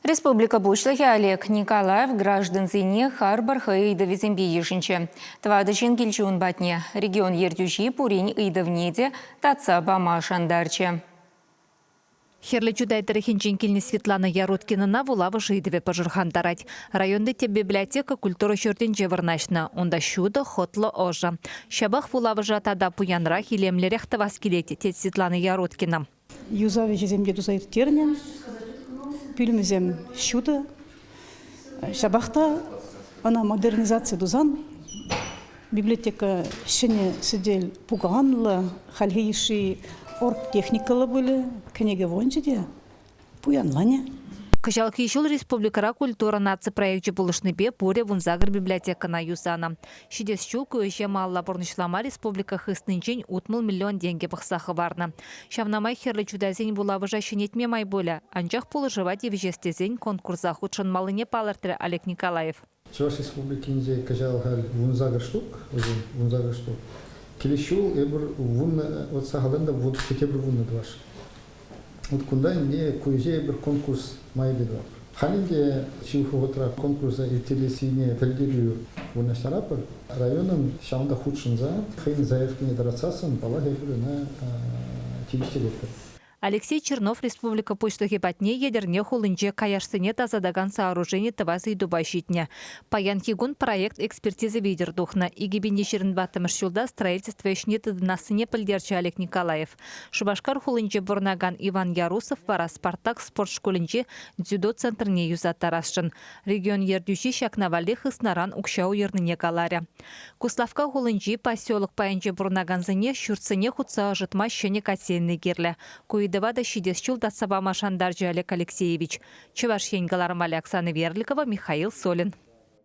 Республика Бушлахи Олег Николаев граждан зене харбар хейда визембе ешінче. Твадычин келчуын батне. Регион ертюши пурень ыйда внеде татса бама шандарче. Херлі чудайдары хинчен Светлана Яроткинына вулавы жидыве пожырхан тарать. Районды те библиотека культура шөрден жевырнашна. Онда шуды хотлы ожа. Шабах вулавы жатада пуянра хилемлерек тавас келеті тет Светлана Яроткина. Юзаве жеземде дузайыр тернен. Пүлімізем шуды. Шабахта ана модернизация дузан. Библиотека шыне сидел пуганлы, халхейши оргтехникалы были, книги вонжиде, пуянлане. Кыжалки жыл республикара культура наци проекте булышны бе буре вунзагыр библиотекана юсана. Шидес жыл көже малла борнышлама республика хыстынчен утмыл миллион деньги бақсақы барна. Шавнамай херлі чудазен булавы жашынетме май боля. Анжақ пулыжыва девежестезен конкурса худшын малыне палыртыры Олег Николаев. Чуваш республикинде кыжалхал вунзагыр штук. Келешул эбір вот сағалында вот кетебір вунны дваш. Вот кунда не куеже бір конкурс май бедва. Халинде чивхотра конкурса иртелесине пельдерию вунна шарапыр. Районом шаунда худшынза, хейн заявкине дарацасын бала эбір на тивиштелектір. Алексей Чернов республика почтахи патне ядерне хулынче каяшсыне тазадаган сооружение тавасы дубащитне. Паян хигун проект экспертизы видердухна. Игибинде шерінбаттымыш жылда строительство ешнеты дынасыне пілдерчі Олег Николаев. Шубашкар хулынче бурнаган Иван Ярусов пара Спартак спорт школынче дзюдо центрне юзаттарашчын. Регион ердюши шакнавале хыснаран укшау ерныне каларя. Куславка хулынче поселок паянче бурнаганзыне шүртсыне хутса жытма шене катсенны герлі. Давада шидес чул датсаба Машандарджи Олег Алексеевич. Чуваш Янгалармали Оксана Верликова, Михаил Солин.